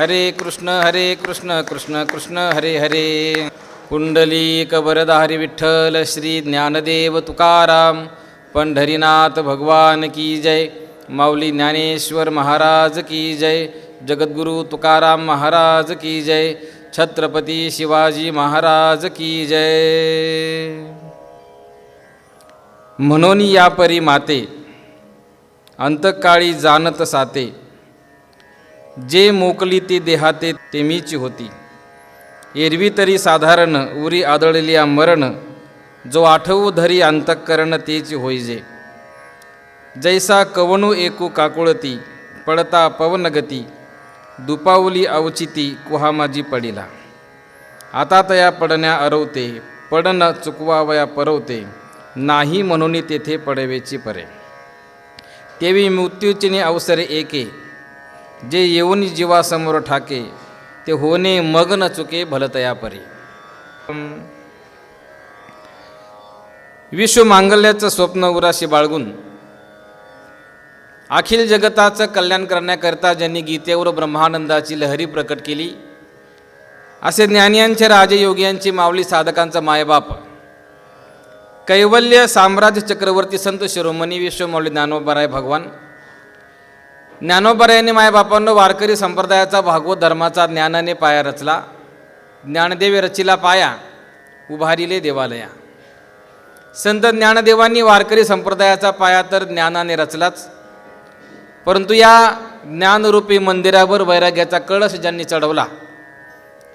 हरे कृष्ण कृष्ण कृष्ण हरे हरे. पुंडलीक वरदारी विठ्ठल श्री ज्ञानदेव तुकाराम पंढरीनाथ भगवान की जय. माऊली ज्ञानेश्वर महाराज की जय. जगद्गुरु तुकाराम महाराज की जय. छत्रपती शिवाजी महाराज की जय. म्हणून या परी माते अंतकाळी जाणत साते. जे मोकली ती देहाते तेमीची होती. एरवी तरी साधारण उरी आदळली मरण. जो आठवू धरी अंतःकरण तेची होईजे. जैसा कवणू एकू काकुळती पडता पवनगती. दुपावली अवचिती कुहा माझी पडिला. आता तया पडण्या अरवते पडन चुकवावया परवते. नाही म्हणून तेथे पडवेची परे. तेवी मृत्यूचिनी अवसरे एके. जे येऊन जीवासमोर ठाके. ते होणे मग न चुके भलतया परी. विश्व मांगल्याचं स्वप्न उराशी बाळगून अखिल जगताचं कल्याण करण्याकरता ज्यांनी गीतेवर ब्रह्मानंदाची लहरी प्रकट केली असे ज्ञानियांचे राजयोगियांची माऊली साधकांचा मायबाप कैवल्य साम्राज्य चक्रवर्ती संत शिरोमणी विश्वमाऊली ज्ञानोबाराय भगवान. ज्ञानोबारायांनी मायबापांनो वारकरी संप्रदायाचा भागवत धर्माचा ज्ञानाने पाया रचला. ज्ञानदेवे रचिला पाया उभारिले देवालया. संत ज्ञानदेवांनी वारकरी संप्रदायाचा पाया तर ज्ञानाने रचलाच, परंतु या ज्ञानरूपी मंदिरावर वैराग्याचा कळस ज्यांनी चढवला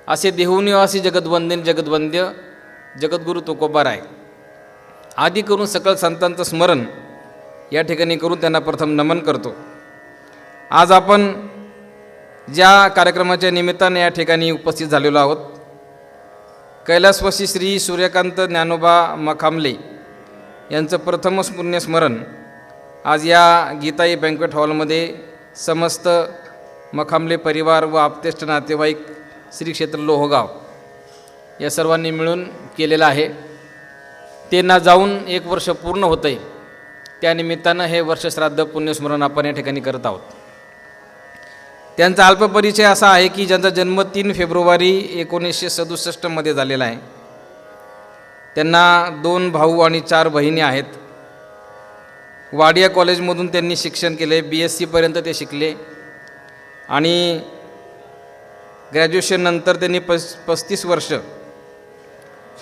असे देहूनिवासी जगद्वंद्य जगद्गुरु तुकोबाराय आदी करून सकळ संतांचं स्मरण या ठिकाणी करून त्यांना प्रथम नमन करतो. आज आपण ज्या कार्यक्रमाच्या निमित्ताने या ठिकाणी उपस्थित झालेलो आहोत, कैलासवासी श्री सूर्यकांत ज्ञानोबा मखामले यांचं प्रथमच पुण्यस्मरण आज या गीताई बँक्वेट हॉलमध्ये समस्त मखामले परिवार व आप्तेष्ट नातेवाईक श्री क्षेत्र लोहगाव या सर्वांनी मिळून केलेलं आहे. ते ना जाऊन 1 वर्ष पूर्ण होतं आहे. त्यानिमित्तानं हे वर्षश्राद्ध पुण्यस्मरण आपण या ठिकाणी करत आहोत. त्यांचा अल्पपरिचय असा आहे की ज्यांचा जन्म 3 फेब्रुवारी 1967 झालेला आहे. त्यांना 2 भाऊ आणि 4 बहिणी आहेत. वाडिया कॉलेजमधून त्यांनी शिक्षण केले. BSc पर्यंत ते शिकले आणि ग्रॅज्युएशन नंतर त्यांनी 35 वर्ष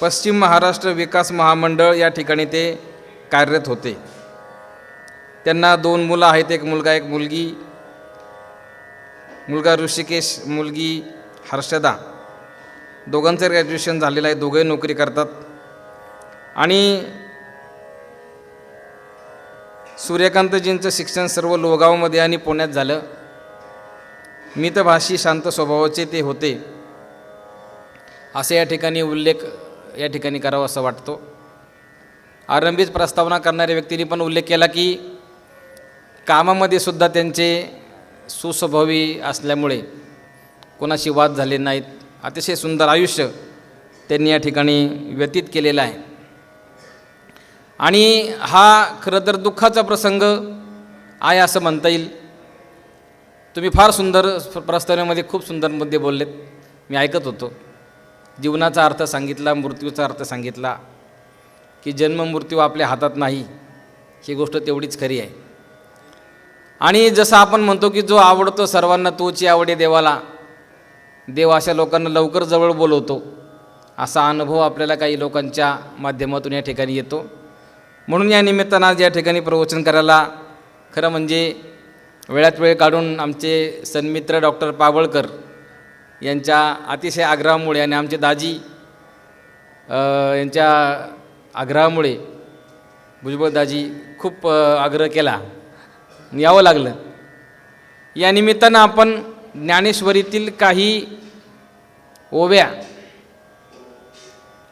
पश्चिम महाराष्ट्र विकास महामंडळ या ठिकाणी ते कार्यरत होते. त्यांना 2 मुलं आहेत, एक मुलगा एक मुलगी. मुलगा ऋषिकेश, मुलगी हर्षदा. दोघांचं ग्रॅज्युएशन झालेलं आहे. दोघंही नोकरी करतात. आणि सूर्यकांतजींचं शिक्षण सर्व लोहगावमध्ये आणि पुण्यात झालं. मितभाषी शांत स्वभावाचे ते होते असे या ठिकाणी उल्लेख या ठिकाणी करावा असं वाटतो. आरंभीच प्रस्तावना करणाऱ्या व्यक्तींनी पण उल्लेख केला की कामामध्ये सुद्धा त्यांचे सुस्वभावी असल्यामुळे कोणाशी वाद झाले नाहीत. अतिशय सुंदर आयुष्य त्यांनी या ठिकाणी व्यतीत केलेलं आहे. आणि हा खरं तर दुःखाचा प्रसंग आहे असं म्हणता येईल. तुम्ही फार सुंदर प्रस्तावनेमध्ये खूप सुंदर मुद्दे बोललेत, मी ऐकत होतो. जीवनाचा अर्थ सांगितला, मृत्यूचा अर्थ सांगितला की जन्म मृत्यू आपल्या हातात नाही, ही गोष्ट तेवढीच खरी आहे. आणि जसं आपण म्हणतो की जो आवडतो सर्वांना तोची आवडे देवाला, देव अशा लोकांना लवकर जवळ बोलवतो, असा अनुभव आपल्याला काही लोकांच्या माध्यमातून या ठिकाणी येतो. म्हणून या निमित्तानं आज या ठिकाणी प्रवचन करायला खरं म्हणजे वेळात वेळ काढून आमचे सन्मित्र डॉक्टर पाबळकर यांच्या अतिशय आग्रहामुळे आणि आमचे दाजी यांच्या आग्रहामुळे भुजबळ दाजी खूप आग्रह केला, यावं लागलं. या निमित्तानं आपण ज्ञानेश्वरीतील काही ओव्या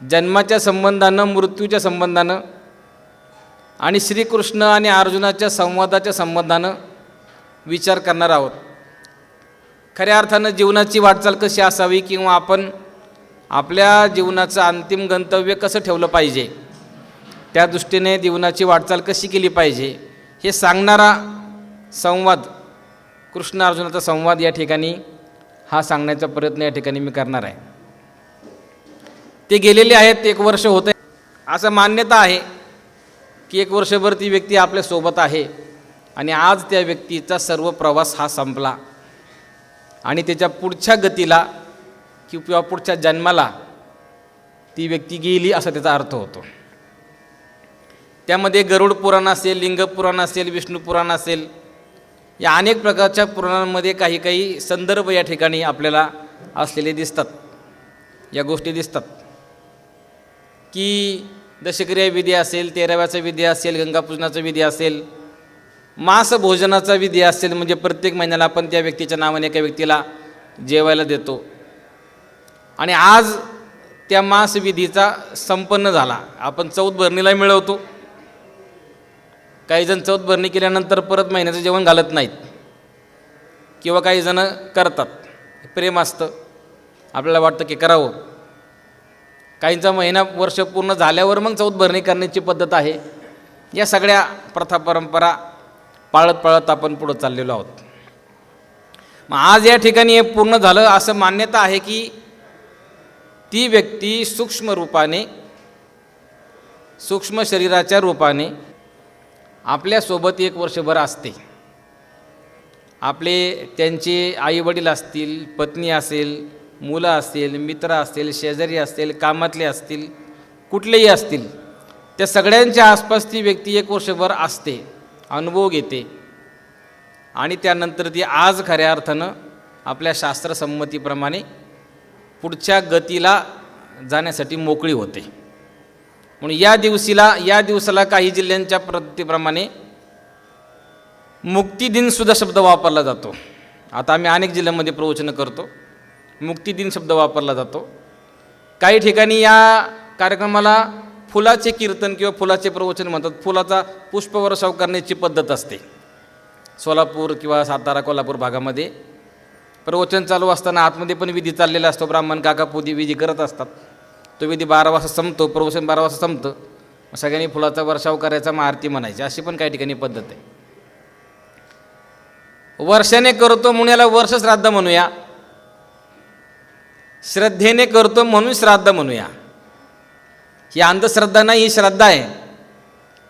जन्माच्या संबंधानं, मृत्यूच्या संबंधानं आणि श्रीकृष्ण आणि अर्जुनाच्या संवादाच्या संबंधानं विचार करणार आहोत. खऱ्या अर्थानं जीवनाची वाटचाल कशी असावी किंवा आपण आपल्या जीवनाचं अंतिम गंतव्य कसं ठेवलं पाहिजे, त्या दृष्टीने जीवनाची वाटचाल कशी केली पाहिजे हे सांगणारा संवाद, कृष्ण अर्जुनाचा संवाद या ठिकाणी हा सांगण्याचा प्रयत्न या ठिकाणी मी करणार आहे. ते गेलेले आहेत, 1 वर्ष होतं, असं मान्यता आहे की 1 वर्षभर ती व्यक्ती आपल्यासोबत आहे आणि आज त्या व्यक्तीचा सर्व प्रवास हा संपला आणि त्याच्या पुढच्या गतीला किंवा पुढच्या जन्माला ती व्यक्ती गेली असा त्याचा अर्थ होतो. त्यामध्ये गरुड पुराण असेल, लिंग पुराण असेल, विष्णू पुराण असेल, या अनेक प्रकारच्या पुराणांमध्ये काही काही संदर्भ या ठिकाणी आपल्याला असलेले दिसतात. या गोष्टी दिसतात की दशक्रिया विधी असेल, 13व्याचा विधी असेल, गंगापूजनाचा विधी असेल, मांस भोजनाचा विधी असेल, म्हणजे प्रत्येक महिन्याला आपण त्या व्यक्तीच्या नावाने एका व्यक्तीला जेवायला देतो आणि आज त्या मांस विधीचा संपन्न झाला. आपण चौथ भरणीला मिळवतो. काही जण चौथ भरणी केल्यानंतर परत महिन्याचं जेवण घालत नाहीत किंवा काही जण करतात, प्रेम असतं, आपल्याला वाटतं की करावं. काहींचा महिना वर्ष पूर्ण झाल्यावर मग चौथ भरणी करण्याची पद्धत आहे. या सगळ्या प्रथा परंपरा पाळत पाळत आपण पुढं चाललेलो आहोत. मग आज या ठिकाणी हे पूर्ण झालं असं मान्यता आहे की ती व्यक्ती सूक्ष्म रूपाने, सूक्ष्म शरीराच्या रूपाने आपल्यासोबत 1 वर्षभर असते. आपले त्यांचे आईवडील असतील, पत्नी असेल, मुलं असेल, मित्र असेल, शेजारी असतील, कामातले असतील, कुठलेही असतील, त्या सगळ्यांच्या आसपास ती व्यक्ती 1 वर्षभर असते, अनुभव घेते आणि त्यानंतर ती आज खऱ्या अर्थानं आपल्या शास्त्रसंमतीप्रमाणे पुढच्या गतीला जाण्यासाठी मोकळी होते. म्हणून या दिवसाला काही जिल्ह्यांच्या पद्धतीप्रमाणे मुक्तिदिनसुद्धा शब्द वापरला जातो. आता आम्ही अनेक जिल्ह्यांमध्ये प्रवचनं करतो, मुक्तिदिन शब्द वापरला जातो. काही ठिकाणी या कार्यक्रमाला फुलाचे कीर्तन किंवा फुलाचे प्रवचन म्हणतात. फुलाचा पुष्पवर्षाव करण्याची पद्धत असते. सोलापूर किंवा सातारा, कोल्हापूर भागामध्ये प्रवचन चालू असताना आतमध्ये पण विधी चाललेला असतो. ब्राह्मण काका पोदी विधी करत असतात. तो विधी 12 वाजता संपतो, प्रवचन 12 वाजता संपतं. सगळ्यांनी फुलाचा वर्षाव करायचा, मग आरती म्हणायची, अशी पण काही ठिकाणी पद्धत आहे. वर्षाने करतो म्हणून याला वर्ष श्राद्ध म्हणूया, श्रद्धेने करतो म्हणून श्राद्ध म्हणूया. ही अंधश्रद्धा नाही, ही श्रद्धा आहे.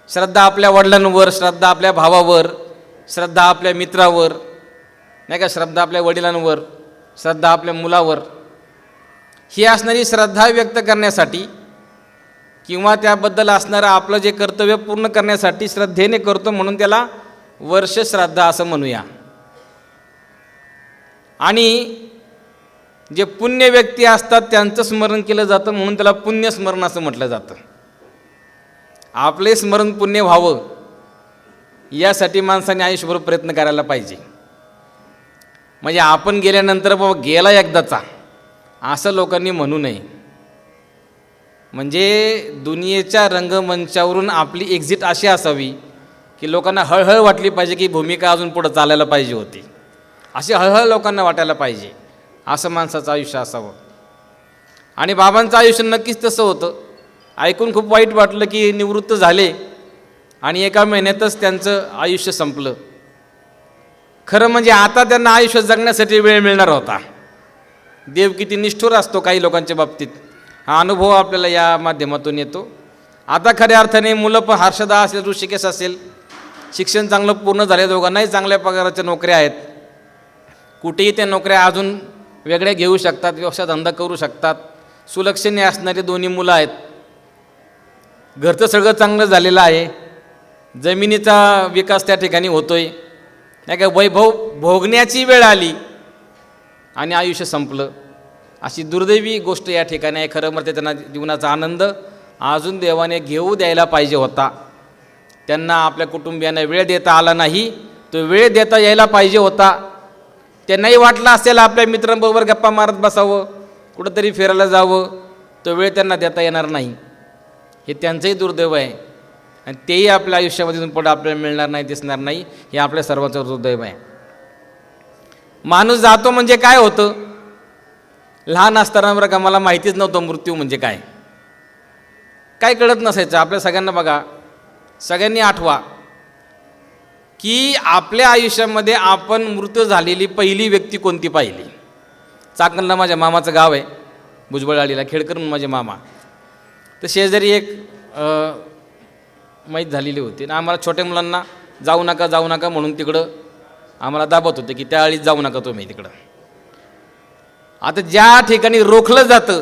श्रद्धा आपल्या वडिलांवर, श्रद्धा आपल्या भावावर, श्रद्धा आपल्या मित्रावर, नाही का, श्रद्धा आपल्या वडिलांवर, श्रद्धा आपल्या मुलावर. ही असणारी श्रद्धा व्यक्त करण्यासाठी किंवा त्याबद्दल असणारं आपलं जे कर्तव्य पूर्ण करण्यासाठी श्रद्धेने करतो म्हणून त्याला वर्ष श्राद्ध असं म्हणूया. आणि जे पुण्य व्यक्ती असतात त्यांचं स्मरण केलं जातं म्हणून त्याला पुण्यस्मरण असं म्हटलं जातं. आपले स्मरण पुण्य व्हावं यासाठी माणसाने आयुष्यभर प्रयत्न करायला पाहिजे. म्हणजे आपण गेल्यानंतर बाबा गेला एकदाचा असं लोकांनी म्हणू नये. म्हणजे दुनियेच्या रंगमंचावरून आपली एक्झिट अशी असावी की लोकांना हळहळ वाटली पाहिजे की भूमिका अजून पुढं चालायला पाहिजे होती, अशी हळहळ लोकांना वाटायला पाहिजे. असं माणसाचं आयुष्य असावं. आणि बाबांचं आयुष्य नक्कीच तसं होतं. ऐकून खूप वाईट वाटलं की निवृत्त झाले आणि 1 महिन्यातच त्यांचं आयुष्य संपलं. खरं म्हणजे आता त्यांना आयुष्य जगण्यासाठी वेळ मिळणार होता. देव किती निष्ठुर असतो काही लोकांच्या बाबतीत, हा अनुभव आपल्याला या माध्यमातून येतो. आता खऱ्या अर्थाने मुलं पण हर्षदा असेल, ऋषिकेश असेल, शिक्षण चांगलं पूर्ण झाले, दोघांनाही चांगल्या पगाराच्या नोकऱ्या आहेत. कुठेही त्या नोकऱ्या अजून वेगळ्या घेऊ शकतात, व्यवसाय धंदा करू शकतात. सुलक्षणी असणारी 2 मुलं आहेत. घरचं सगळं चांगलं झालेलं आहे. जमिनीचा विकास त्या ठिकाणी होतोय. नाही का, वैभव भोगण्याची वेळ आली आणि आयुष्य संपलं. अशी दुर्दैवी गोष्ट या ठिकाणी आहे. खरं म्हणजे त्यांना जीवनाचा आनंद अजून देवाने घेऊ द्यायला पाहिजे होता. त्यांना आपल्या कुटुंबियांना वेळ देता आला नाही, तो वेळ देता यायला पाहिजे होता. त्यांनाही वाटलं असेल आपल्या मित्रांबरोबर गप्पा मारत बसावं, कुठंतरी फिरायला जावं, तो वेळ त्यांना देता येणार नाही. हे त्यांचंही दुर्दैव आहे आणि तेही आपल्या आयुष्यामध्ये पुढे आपल्याला मिळणार नाही, दिसणार नाही. हे आपल्या सर्वांचं दुर्दैव आहे. माणूस जातो म्हणजे काय होतं? लहान असताना बरं का मला माहितीच नव्हतं मृत्यू म्हणजे काय, काय कळत नसायचं. आपल्या सगळ्यांना बघा, सगळ्यांनी आठवा की आपल्या आयुष्यामध्ये आपण मृत्यू झालेली पहिली व्यक्ती कोणती पाहिली. चाकणला माझ्या मामाचं गाव आहे, भुजबळवाडीला, खेडकर म्हणून माझे मामा. तर शेजारी एक माहीत झालेली होती आणि आम्हाला छोट्या मुलांना जाऊ नका म्हणून तिकडं आम्हाला दाबत होते की त्या आळीत जाऊ नका तुम्ही तिकडं. आता ज्या ठिकाणी रोखलं जातं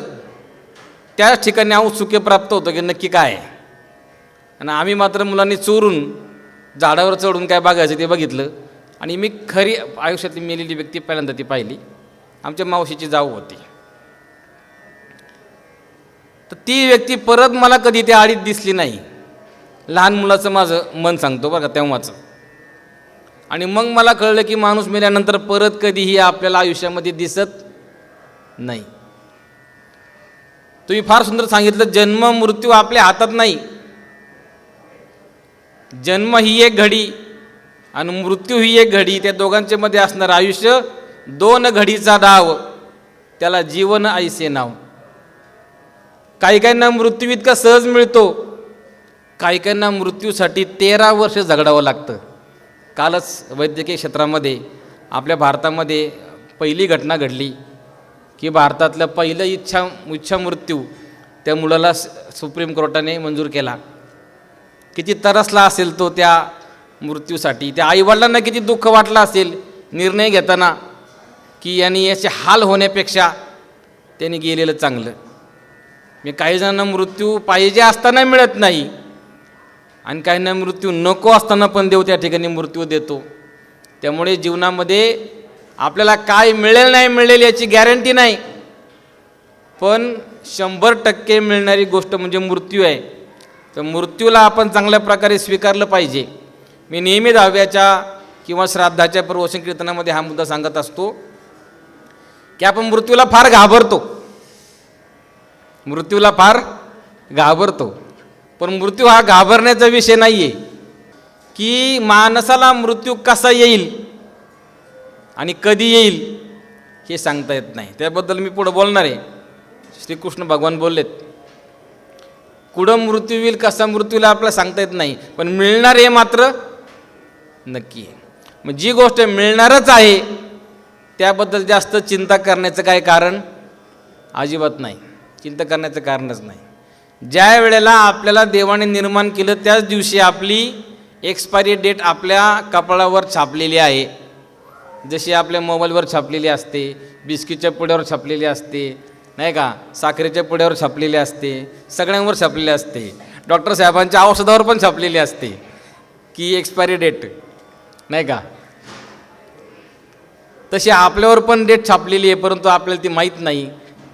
त्याच ठिकाणी औत्सुक्य प्राप्त होतं की नक्की काय आहे. आणि आम्ही मात्र मुलांनी चोरून झाडावर चढून काय बघायचं ते बघितलं. आणि मी खरी आयुष्यातली मेलेली व्यक्ती पहिल्यांदा ती पाहिली. आमच्या मावशीची जाऊ होती. तर ती व्यक्ती परत मला कधी त्या आळीत दिसली नाही. लहान मुलाचं माझं मन सांगतो बरं का तेव्हाचं. आणि मग मला कळलं की माणूस मेल्यानंतर परत कधीही आपल्याला आयुष्यामध्ये दिसत नाही. तुम्ही फार सुंदर सांगितलं, जन्म मृत्यू आपल्या हातात नाही. जन्म ही एक घडी आणि मृत्यू ही एक घडी, त्या दोघांच्या मध्ये असणारं आयुष्य 2 घडीचा डाव, त्याला जीवन ऐसे नाव. काही काहींना मृत्यू इतका सहज मिळतो, काही काहींना मृत्यूसाठी 13 वर्ष झगडावं लागतं. कालच वैद्यकीय क्षेत्रामध्ये आपल्या भारतामध्ये पहिली घटना घडली की भारतातलं पहिलं इच्छा मृत्यू त्या मुलाला सुप्रीम कोर्टाने मंजूर केला. किती तरसला असेल तो त्या मृत्यूसाठी, त्या आईवडिलांना किती दुःख वाटलं असेल निर्णय घेताना की यांनी याचे हाल होण्यापेक्षा त्यांनी गेलेलं चांगलं. मी काही जणांना मृत्यू पाहिजे असताना मिळत नाही आणि काहींना मृत्यू नको असताना पण देव त्या ठिकाणी मृत्यू देतो. त्यामुळे जीवनामध्ये आपल्याला काय मिळेल नाही मिळेल याची गॅरंटी नाही, पण 100% मिळणारी गोष्ट म्हणजे मृत्यू आहे. तर मृत्यूला आपण चांगल्या प्रकारे स्वीकारलं पाहिजे. मी नेहमी 10व्याच्या किंवा श्राद्धाच्या प्रवचन कीर्तनामध्ये हा मुद्दा सांगत असतो की आपण मृत्यूला फार घाबरतो, मृत्यूला फार घाबरतो. पण मृत्यू हा घाबरण्याचा विषय नाही आहे की माणसाला मृत्यू कसा येईल आणि कधी येईल हे सांगता येत नाही. त्याबद्दल मी पुढं बोलणार आहे. श्रीकृष्ण भगवान बोललेत, कुठं मृत्यू येईल कसा मृत्यूला आपल्याला सांगता येत नाही, पण मिळणार हे मात्र नक्की आहे. मग जी गोष्ट मिळणारच आहे त्याबद्दल जास्त चिंता करण्याचं काय कारण अजिबात नाही, चिंता करण्याचं कारणच नाही. ज्या वेळेला आपल्याला देवाने निर्माण केलं त्याच दिवशी आपली एक्सपायरी डेट आपल्या कपाळावर छापलेली आहे. जशी आपल्या मोबाईलवर छापलेली असते, बिस्किटच्या पुड्यावर छापलेली असते नाही का, साखरेच्या पुड्यावर छापलेली असते, सगळ्यांवर छापलेली असते, डॉक्टर साहेबांच्या औषधावर पण छापलेली असते की एक्सपायरी डेट नाही का. तशी आपल्यावर पण डेट छापलेली आहे, परंतु आपल्याला ती माहीत नाही.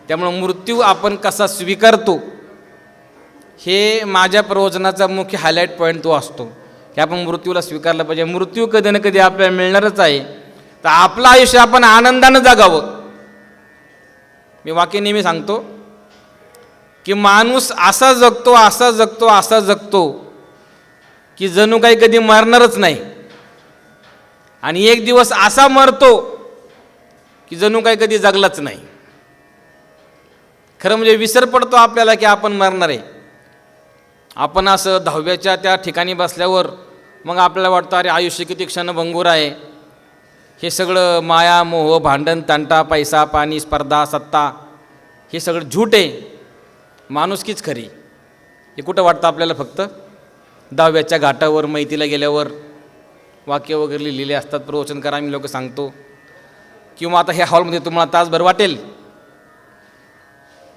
त्यामुळे मृत्यू आपण कसा स्वीकारतो हे माझ्या प्रवचनाचा मुख्य हायलाईट पॉईंट तो असतो की आपण मृत्यूला स्वीकारलं पाहिजे. मृत्यू कधी ना कधी आपल्याला मिळणारच आहे, तर आपलं आयुष्य आपण आनंदानं जगावं. मी वाक्य नेहमी सांगतो की माणूस असा जगतो की जणू काही कधी मरणारच नाही, आणि एक दिवस असा मरतो की जणू काही कधी जगलाच नाही. खरं म्हणजे विसर पडतो आपल्याला की आपण मरणार आहे. आपण असं 10व्याच्या त्या ठिकाणी बसल्यावर मग आपल्याला वाटतं अरे आयुष्य किती क्षणभंगूर आहे. हे सगळं माया मोह भांडण तंटा पैसा पाणी स्पर्धा सत्ता हे सगळं झूट आहे, माणुसकीच खरी. हे कुठं वाटतं आपल्याला फक्त 10व्याच्या घाटावर मैतीला गेल्यावर वाक्य वगैरे लिहिलेले असतात, प्रवचन करा आम्ही लोक सांगतो, किंवा आता ह्या हॉलमध्ये तुम्हाला तासभर वाटेल.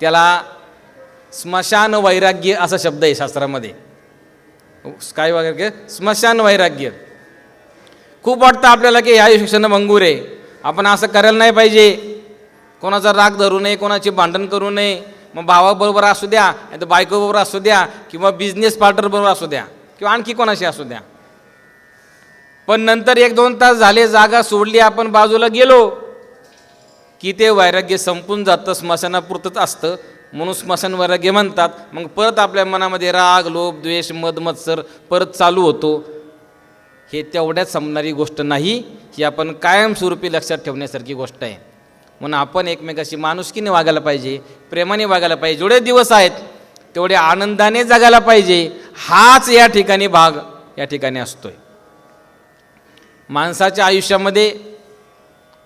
त्याला स्मशान वैराग्य असा शब्द आहे शास्त्रामध्ये. काय वगैरे स्मशान वैराग्य. खूप वाटतं आपल्याला की ह्या क्षणभंगूर आहे, आपण असं करायला नाही पाहिजे, कोणाचा राग धरू नये, कोणाची भांडण करू नये. मग भावाबरोबर असू द्या, नाही तर बायकोबरोबर असू द्या, किंवा बिझनेस पार्टनरबरोबर असू द्या, किंवा आणखी कोणाशी असू द्या. पण नंतर 1-2 तास झाले, जागा सोडली, आपण बाजूला गेलो की ते वैराग्य संपून जातं, स्मशानापुरतंच असतं. म्हणून स्मशान वैराग्य म्हणतात. मग परत आपल्या मनामध्ये राग लोभ द्वेष मद मत्सर परत चालू होतो. हे तेवढ्यात संपणारी गोष्ट नाही, ही आपण कायमस्वरूपी लक्षात ठेवण्यासारखी गोष्ट आहे. म्हणून आपण एकमेकाशी माणुसकीने वागायला पाहिजे, प्रेमाने वागायला पाहिजे. जेवढे दिवस आहेत तेवढे आनंदाने जगायला पाहिजे. हाच या ठिकाणी भाग या ठिकाणी असतोय. माणसाच्या आयुष्यामध्ये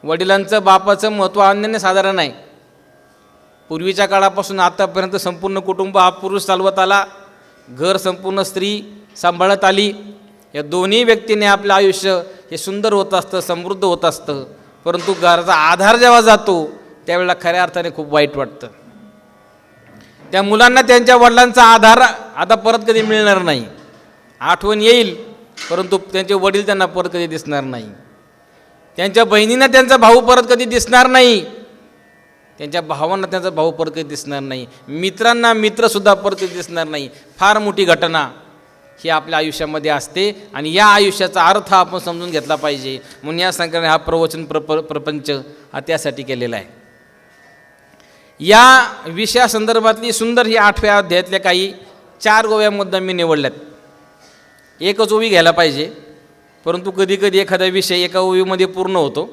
वडिलांचं बापाचं महत्त्व अनन्यसाधारण आहे. पूर्वीच्या काळापासून आतापर्यंत संपूर्ण कुटुंब हा पुरुष चालवत आला, घर संपूर्ण स्त्री सांभाळत आली. या दोन्ही व्यक्तीने आपलं आयुष्य हे सुंदर होत असतं, समृद्ध होत असतं. परंतु घराचा आधार जेव्हा जातो त्यावेळेला खऱ्या अर्थाने खूप वाईट वाटतं. त्या मुलांना त्यांच्या वडिलांचा आधार आता परत कधी मिळणार नाही. आठवण येईल परंतु त्यांचे वडील त्यांना परत कधी दिसणार नाही. त्यांच्या बहिणींना त्यांचा भाऊ परत कधी दिसणार नाही. त्यांच्या भावांना त्यांचा भाऊ परत कधी दिसणार नाही. मित्रांना मित्रसुद्धा परत कधी दिसणार नाही. फार मोठी घटना ही आपल्या आयुष्यामध्ये असते आणि या आयुष्याचा अर्थ आपण समजून घेतला पाहिजे. म्हणून या संकल्पने हा प्रवचन प्रपंच हा त्यासाठी केलेला आहे. या विषयासंदर्भातली सुंदर ही 8व्या अध्यायातल्या काही 4 गोव्या मुद्दा मी निवडल्यात. एकच ओवी घ्यायला पाहिजे, परंतु कधीकधी एखादा विषय एका ओवीमध्ये पूर्ण होतो.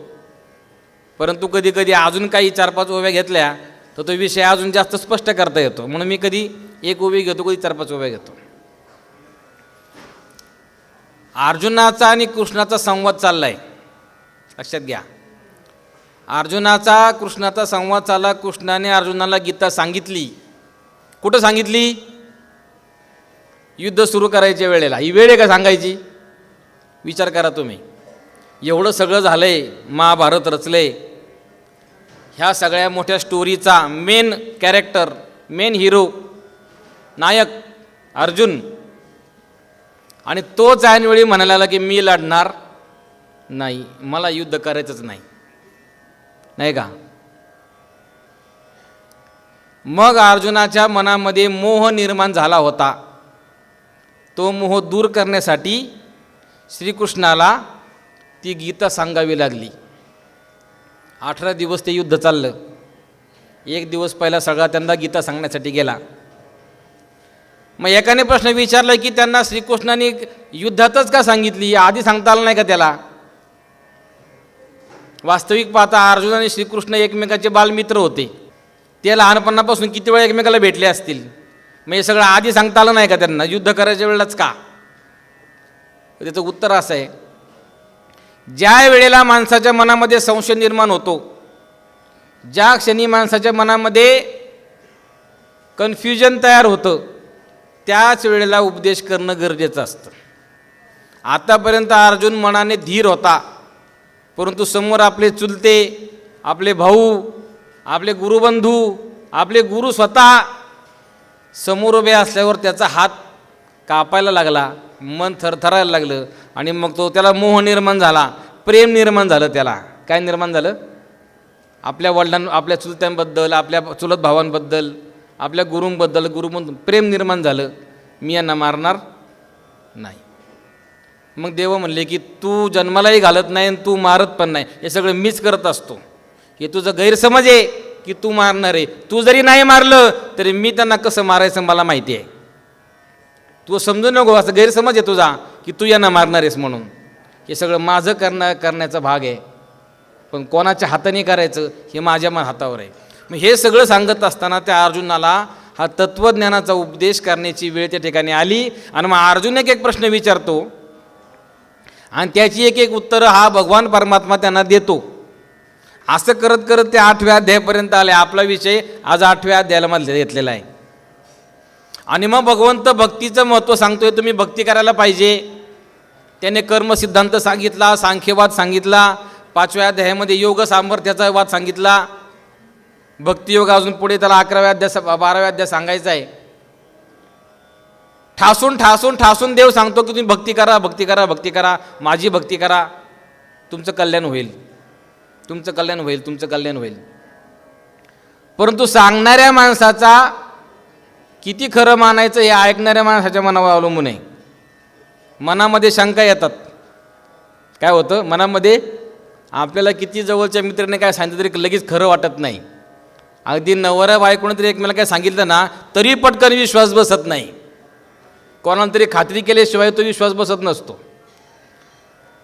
परंतु कधीकधी अजून काही 4-5 ओव्या घेतल्या तर तो विषय अजून जास्त स्पष्ट करता येतो. म्हणून मी कधी एक ओवी घेतो, कधी 4-5 ओव्या घेतो. अर्जुनाचा आणि कृष्णाचा संवाद चालला आहे, लक्षात घ्या. अर्जुनाचा कृष्णाचा संवाद चालला. कृष्णाने अर्जुनाला गीता सांगितली. कुठं सांगितली? युद्ध सुरू करायच्या वेळेला. ही वेळ आहे का सांगायची? विचार करा तुम्ही. एवढं सगळं झालं आहे, महाभारत रचले, ह्या सगळ्या मोठ्या स्टोरीचा मेन कॅरेक्टर, मेन हिरो, नायक अर्जुन, आणि तोच ऐनवेळी म्हणायला लागला की मी लढणार नाही, मला युद्ध करायचंच नाही, नाही का? मग अर्जुनाच्या मनामध्ये मोह निर्माण झाला होता. तो मोह दूर करण्यासाठी श्रीकृष्णाला ती गीता सांगावी लागली. 18 दिवस ते युद्ध चाललं. एक दिवस पहिला सगळा त्यांना गीता सांगण्यासाठी गेला. मग एकाने प्रश्न विचारला की त्यांना श्रीकृष्णाने युद्धातच का सांगितली, आधी सांगता आलं नाही का त्याला? वास्तविक पाहता अर्जुन आणि श्रीकृष्ण एकमेकाचे बालमित्र होते. ते लहानपणापासून किती वेळा एकमेकाला भेटले असतील. मग हे सगळं आधी सांगता आलं नाही का त्यांना, युद्ध करायच्या वेळेलाच का? त्याचं उत्तर असं आहे, ज्या वेळेला माणसाच्या मनामध्ये संशय निर्माण होतो, ज्या क्षणी माणसाच्या मनामध्ये कन्फ्युजन तयार होतं, त्याच वेळेला उपदेश करणं गरजेचं असतं. आतापर्यंत अर्जुन मनाने धीर होता, परंतु समोर आपले चुलते, आपले भाऊ, आपले गुरुबंधू, आपले गुरु स्वतः समोर उभे असल्यावर त्याचा हात कापायला लागला, मन थरथरायला लागलं आणि मग त्याला मोह निर्माण झाला, प्रेम निर्माण झालं. त्याला काय निर्माण झालं? आपल्या वडिलांना, आपल्या चुलत्यांबद्दल, आपल्या चुलत भावांबद्दल, आपल्या गुरूंबद्दल, गुरुबंधू प्रेम निर्माण झालं. मी यांना मारणार नाही. मग देव म्हणले की तू जन्मालाही घालत नाही आणि तू मारत पण नाही, हे सगळं मीच करत असतो. हे तुझं गैरसमज आहे की तू मारणार आहे. तू जरी नाही मारलं तरी मी त्यांना कसं मारायचं मला माहिती आहे. तू समजू नको, असं गैरसमज आहे तुझा की तू यांना मारणार आहेस म्हणून. हे सगळं माझं करण्याचा भाग आहे, पण कोणाच्या हाताने करायचं हे माझ्या हातावर आहे. मग हे सगळं सांगत असताना त्या अर्जुनाला हा तत्त्वज्ञानाचा उपदेश करण्याची वेळ त्या ठिकाणी आली. आणि मग अर्जुन एक प्रश्न विचारतो आणि त्याची एक उत्तरं हा भगवान परमात्मा त्यांना देतो. असं करत करत ते 8व्या अध्यायापर्यंत आले. आपला विषय आज 8व्या अध्यायाला मध्ये घेतलेला आहे. आणि मग भगवंत भक्तीचं महत्त्व सांगतोय, तुम्ही भक्ती करायला पाहिजे. त्याने कर्मसिद्धांत सांगितला, सांख्यवाद सांगितला, 5व्या अध्यायामध्ये योग सामर्थ्याचा वाद सांगितला. भक्तियोग अजून पुढे त्याला 11व्या अध्याय 12व्या अध्याय सांगायचा आहे. ठासून ठासून ठासून देव सांगतो की तुम्ही भक्ती करा, भक्ती करा, भक्ती करा, माझी भक्ती करा, तुमचं कल्याण होईल, तुमचं कल्याण होईल, तुमचं कल्याण होईल. परंतु सांगणाऱ्या माणसाचा किती खरं मानायचं हे ऐकणाऱ्या माणसाच्या मनावर अवलंबून आहे. मनामध्ये शंका येतात. काय होतं मनामध्ये? आपल्याला किती जवळच्या मित्राने काय सांगितलं तरी लगेच खरं वाटत नाही. अगदी नवरा बायकोने तरी एकमेकाला काय सांगितलं ना तरी पटकन विश्वास बसत नाही. कोणाला तरी खात्री केल्याशिवाय तो विश्वास बसत नसतो.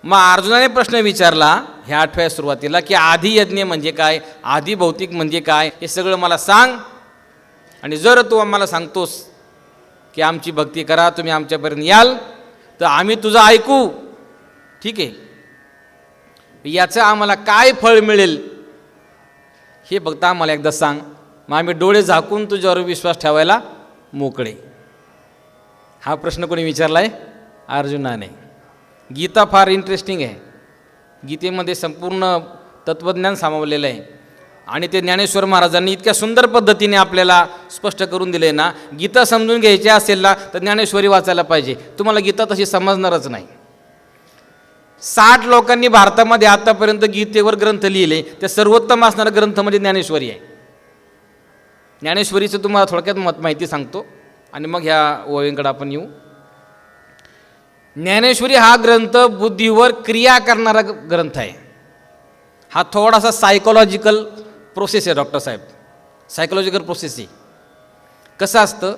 मग अर्जुनाने प्रश्न विचारला ह्या 8व्या सुरुवातीला की आधी यज्ञ म्हणजे काय, आधी भौतिक म्हणजे काय, हे सगळं मला सांग. आणि जर तू आम्हाला सांगतोस की आमची भक्ती करा, तुम्ही आमच्यापर्यंत याल, तर आम्ही तुझं ऐकू. ठीक आहे. याचं आम्हाला काय फळ मिळेल हे फक्त आम्हाला एकदा सांग, मग आम्ही डोळे झाकून तुझ्यावर विश्वास ठेवायला मोकळे. हा प्रश्न कोणी विचारला आहे? अर्जुनाने. गीता फार इंटरेस्टिंग आहे. गीतेमध्ये संपूर्ण तत्त्वज्ञान सामावलेलं आहे आणि ते ज्ञानेश्वर महाराजांनी इतक्या सुंदर पद्धतीने आपल्याला स्पष्ट करून दिले ना. गीता समजून घ्यायची असेल ना तर ज्ञानेश्वरी वाचायला पाहिजे. तुम्हाला गीता तशी समजणारच नाही. 60 लोकांनी भारतामध्ये आतापर्यंत गीतेवर ग्रंथ लिहिले, ते सर्वोत्तम असणारा ग्रंथ म्हणजे ज्ञानेश्वरी आहे. ज्ञानेश्वरीचं तुम्हाला थोडक्यात माहिती सांगतो आणि मग ह्या ओळींकडे आपण येऊ. ज्ञानेश्वरी हा ग्रंथ बुद्धीवर क्रिया करणारा ग्रंथ आहे. हा थोडासा सायकोलॉजिकल प्रोसेस आहे डॉक्टर साहेब, सायकोलॉजिकल प्रोसेस आहे. कसं असतं,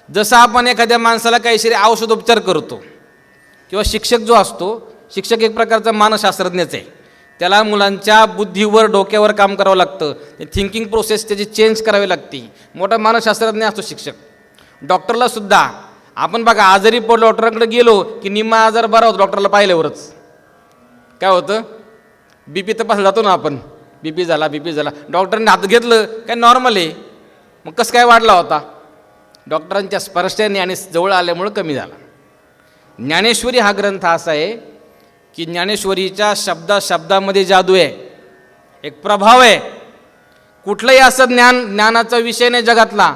जसं आपण एखाद्या माणसाला काहीतरी औषधोपचार करतो किंवा शिक्षक जो असतो, शिक्षक एक प्रकारचा मानसशास्त्रज्ञच आहे. त्याला मुलांच्या बुद्धीवर डोक्यावर काम करावं लागतं. थिंकिंग प्रोसेस त्याची चेंज करावी लागते. मोठा मानसशास्त्रज्ञ असतो शिक्षक. डॉक्टरला सुद्धा आपण बघा, आजारी पडलो डॉक्टरांकडे गेलो की निम्मा आजार बरा होतो डॉक्टरला पाहिल्यावरच. काय होतं? BP तपासला जातो ना आपण, BP झाला डॉक्टरांनी हात घेतलं काय नॉर्मल आहे, मग कसं काय वाढला होता? डॉक्टरांच्या स्पर्शाने आणि जवळ आल्यामुळं कमी झाला. ज्ञानेश्वरी हा ग्रंथ असा आहे की ज्ञानेश्वरीच्या शब्दामध्ये जादू आहे, एक प्रभाव आहे. कुठलंही असं ज्ञानाचा विषय नाही जगातला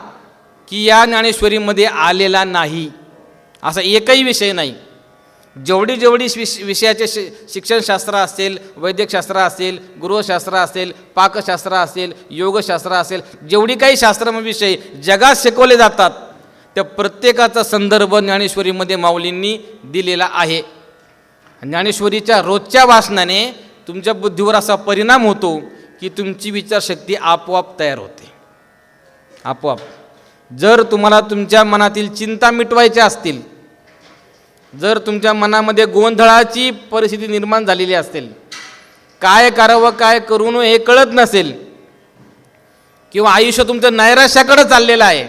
की या ज्ञानेश्वरीमध्ये आलेला नाही, असा एकही विषय नाही. जेवढी विषयाचे शिक्षणशास्त्र असेल, वैद्यकशास्त्र असेल, गृहशास्त्र असेल, पाकशास्त्र असेल, योगशास्त्र असेल, जेवढी काही शास्त्रविषय जगात शिकवले जातात त्या प्रत्येकाचा संदर्भ ज्ञानेश्वरीमध्ये माऊलींनी दिलेला आहे. ज्ञानेश्वरीच्या रोजच्या वाचनाने तुमच्या बुद्धीवर असा परिणाम होतो की तुमची विचारशक्ती आपोआप तयार होते. आपोआप. जर तुम्हाला तुमच्या मनातील चिंता मिटवायच्या असतील, जर तुमच्या मनामध्ये गोंधळाची परिस्थिती निर्माण झालेली असेल, काय करावं काय करू नये हे कळत नसेल, किंवा आयुष्य तुमचं नैराश्याकडे चाललेलं आहे,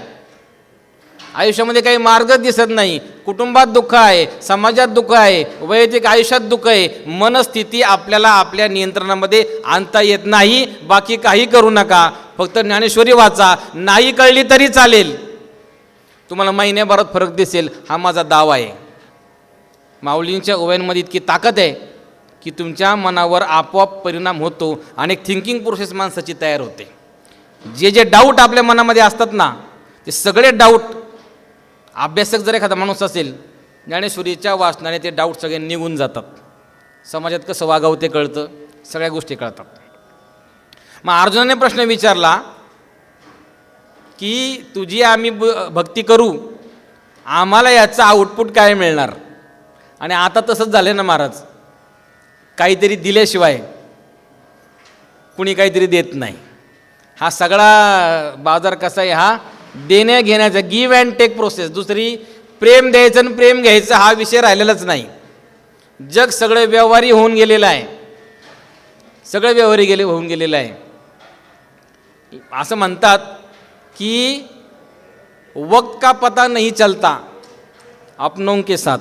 आयुष्यामध्ये काही मार्ग दिसत नाही, कुटुंबात दुःख आहे, समाजात दुःख आहे, वैयक्तिक आयुष्यात दुःख आहे, मनस्थिती आपल्याला आपल्या नियंत्रणामध्ये आणता येत नाही, बाकी काही करू नका, फक्त ज्ञानेश्वरी वाचा. नाही कळली तरी चालेल, तुम्हाला महिन्याभरात फरक दिसेल, हा माझा दावा आहे. माऊलींच्या ओव्यांमध्ये इतकी ताकद आहे की तुमच्या मनावर आपोआप परिणाम होतो आणि एक थिंकिंग प्रोसेस माणसाची तयार होते. जे डाऊट आपल्या मनामध्ये असतात ना, ते सगळे डाऊट, अभ्यासक जर एखादा माणूस असेल, ज्ञानेश्वरीच्या वाचनाने ते डाऊट सगळे निघून जातात. समाजात कसं वागावं ते कळतं, सगळ्या गोष्टी कळतात. मग अर्जुनाने प्रश्न विचारला की तुझी आम्ही भक्ती करू, आम्हाला याचं आउटपुट काय मिळणार? आणि आता तसंच झालं ना महाराज, काहीतरी दिल्याशिवाय कुणी काहीतरी देत नाही. हा सगळा बाजार कसा आहे, हा देण्या घेण्याचा गिव्ह अँड टेक प्रोसेस. दुसरी प्रेम द्यायचं आणि प्रेम घ्यायचं हा विषय राहिलेलाच नाही. जग सगळं व्यवहारी होऊन गेलेलं आहे, सगळं व्यवहारी होऊन गेलेलं आहे. असं म्हणतात की वक्त का पता नहीं चलता अपनों के साथ,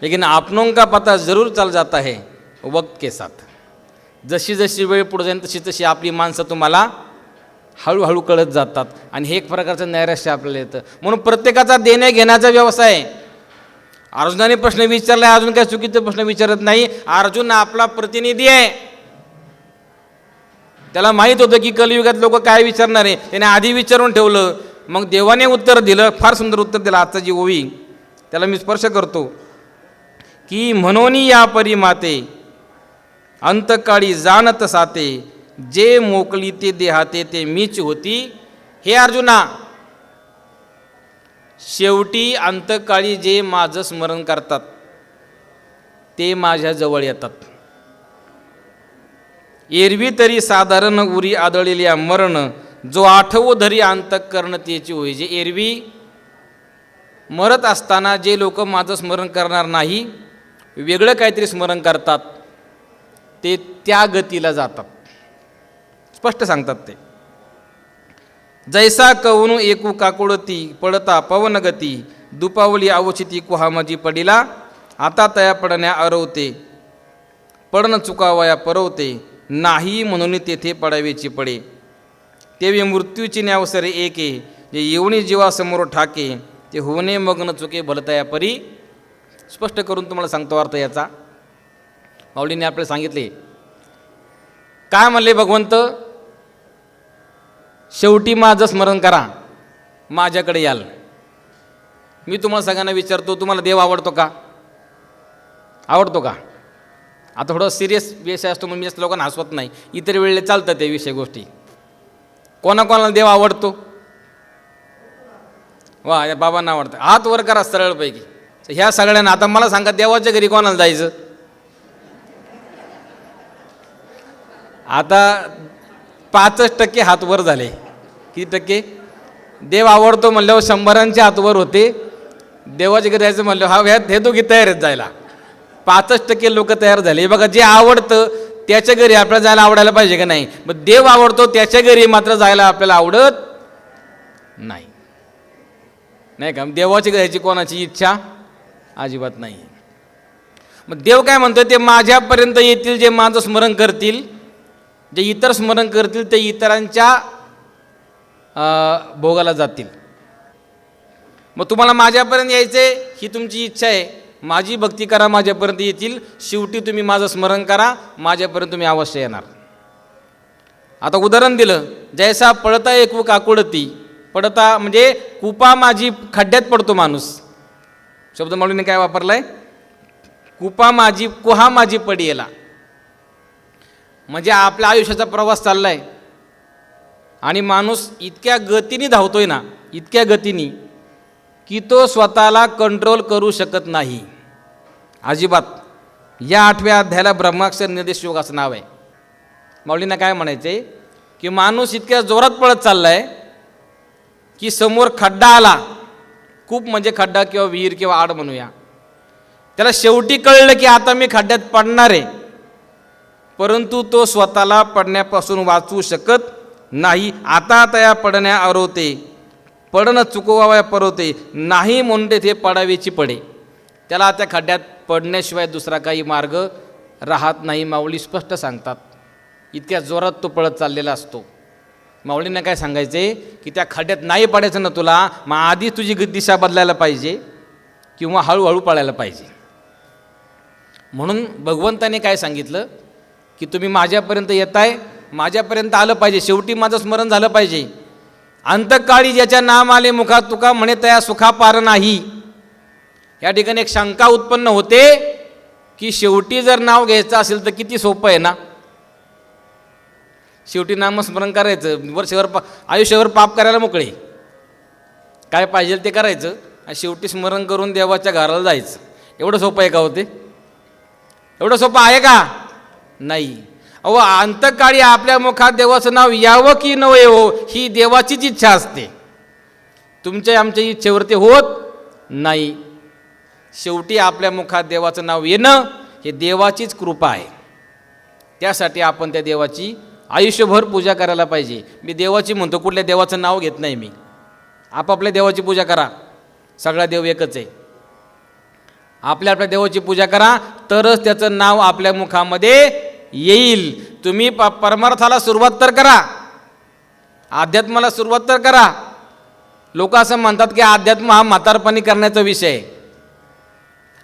लेकिन अपनों का पता जरूर चल जाता है वक्त के साथ. जशी जशी वेळ पुढे जाईल तशी तशी आपली माणसं तुम्हाला हळूहळू कळत जातात आणि हे एक प्रकारचं नैराश्य आपल्याला येतं. म्हणून प्रत्येकाचा देण्या घेण्याचा व्यवसाय आहे. अर्जुनाने प्रश्न विचारला, अजून काय चुकीचे प्रश्न विचारत नाही. अर्जुन आपला प्रतिनिधी आहे, त्याला माहीत होतं की कलियुगात लोक काय विचारणार आहे, त्याने आधी विचारून ठेवलं, मग देवाने उत्तर दिलं. फार सुंदर उत्तर दिलं. आजचा जी ओवी त्याला मी स्पर्श करतो की म्हणून या परिमाते अंतकाळी जाणत साते, जे मोकली ते देहाते ते मीच होती. हे अर्जुना, शेवटी अंतकाळी जे माझं स्मरण करतात ते माझ्या जवळ येतात. एरवी तरी साधारण उरी आदळलेल्या मरण, जो आठवो धरी अंतःकरण त्याची होई. जे एरवी मरत असताना जे लोक माझं स्मरण करणार नाही, वेगळं काहीतरी स्मरण करतात, ते त्या गतीला जातात. स्पष्ट सांगतात ते. जैसा कवनु एकू काकुळती पडता पवन गती, दुपावली अवचिती कुहामजी पडिला, आता तया पडण्या अरवते. पडन चुकावया परवते, नाही म्हणून तेथे पडावेची पडे. तेवे मृत्यूची न्यावसरे एके, जे येवणी जीवासमोर ठाके, ते होणे मग न चुके भलतया परी. स्पष्ट करून तुम्हाला सांगतो अर्थ याचा. माऊलीने आपल्याला सांगितले काय म्हणले भगवंत, शेवटी माझं स्मरण करा, माझ्याकडे याल. मी तुम्हाला सगळ्यांना विचारतो, तुम्हाला देव आवडतो का? आवडतो का? आता थोडं सिरियस विषय असतो म्हणून मी जास्त लोकांना हसवत नाही, इतर वेळेला चालतं ते विषय गोष्टी. कोणाकोणाला देव आवडतो? वा, या बाबांना आवडतं, हात वर करा सरळपैकी. ह्या सगळ्यांना आता मला सांगा, देवाच्या घरी कोणाला जायचं? आता 5% हात वर झाले. किती टक्के? देव आवडतो म्हणल्यावर 100चे हात वर होते. देवाच्या घरी जायचं म्हणलं हे दोघी तयार आहेत जायला. 5% लोक तयार झाले. बघा, जे आवडतं त्याच्या घरी आपल्याला जायला आवडायला पाहिजे का नाही? मग देव आवडतो त्याच्या घरी मात्र जायला आपल्याला आवडत नाही, नाही का? देवाच्या घरी जायची कोणाची इच्छा अजिबात नाही. मग देव काय म्हणतो, ते माझ्यापर्यंत येतील जे माझं स्मरण करतील, जे इतर स्मरण करतील ते इतरांच्या भोगाला जातील. मग तुम्हाला माझ्यापर्यंत यायचे ही तुमची इच्छा आहे, माझी भक्ती करा, माझ्यापर्यंत येतील. शेवटी तुम्ही माझं स्मरण करा, माझ्यापर्यंत तुम्ही अवश्य येणार. आता उदाहरण दिलं, जैसा पडता एकू काकुडती, पडता म्हणजे कुपा माझी, खड्ड्यात पडतो माणूस. शब्द माऊलीने काय वापरलाय? कुपा माझी, कुहा माझी पडियेला. म्हणजे आपल्या आयुष्याचा प्रवास चाललाय आणि माणूस इतक्या गतीने धावतोय ना, इतक्या गतीने की तो स्वतःला कंट्रोल करू शकत नाही अजिबात. या 8व्या अध्यायाला ब्रह्माक्षर निर्देश योग असं नाव आहे. माऊलींना काय म्हणायचे की माणूस इतक्या जोरात पळत चाललाय की समोर खड्डा आला, खूप म्हणजे खड्डा किंवा विहीर किंवा आड म्हणूया, त्याला शेवटी कळलं की आता मी खड्ड्यात पडणार आहे, परंतु तो स्वतःला पडण्यापासून वाचवू शकत नाही. आता तया पडण्या आरोते, पडणं चुकवाव्या परवते, नाही म्हणून तेथे पडावेची पडे. त्याला त्या खड्ड्यात पडण्याशिवाय दुसरा काही मार्ग राहत नाही. माऊली स्पष्ट सांगतात. इतक्या जोरात तो पळत चाललेला असतो. माऊलींना काय सांगायचे की त्या खड्ड्यात नाही पडायचं ना तुला, मग आधी तुझी दिशा बदलायला पाहिजे किंवा हळूहळू पळायला पाहिजे. म्हणून भगवंताने काय सांगितलं की तुम्ही माझ्यापर्यंत येताय, माझ्यापर्यंत आलं पाहिजे, शेवटी माझं स्मरण झालं पाहिजे. अंतकाळी ज्याच्या नाम आले मुखा तुका, म्हणे तया सुखा पार नाही. या ठिकाणी एक शंका उत्पन्न होते की शेवटी जर नाव घ्यायचं असेल तर किती सोपं आहे ना. शेवटी नामस्मरण करायचं, वर्षभर आयुष्यभर पाप करायला मोकळे, काय पाहिजे ते करायचं आणि शेवटी स्मरण करून देवाच्या घराला जायचं. एवढं सोपं आहे का होते? एवढं सोपं आहे का? नाही. अहो, अंतकाळी आपल्या मुखात देवाचं नाव यावं की न येवो ही देवाचीच इच्छा असते, तुमच्या आमच्या इच्छेवरती होत नाही. शेवटी आपल्या मुखात देवाचं नाव येणं हे देवाचीच कृपा आहे. त्यासाठी आपण त्या देवाची आयुष्यभर पूजा करायला पाहिजे. मी देवाची म्हणतो, कुठल्या देवाचं नाव घेत नाही मी. आपापल्या देवाची पूजा करा, सगळा देव एकच आहे. आपल्या आपल्या देवाची पूजा करा, तरच त्याचं नाव आपल्या मुखामध्ये येईल. तुम्ही परमार्थाला सुरुवात तर करा, अध्यात्माला सुरुवात तर करा. लोक असं म्हणतात की अध्यात्म हा म्हातारपणी करण्याचा विषय आहे.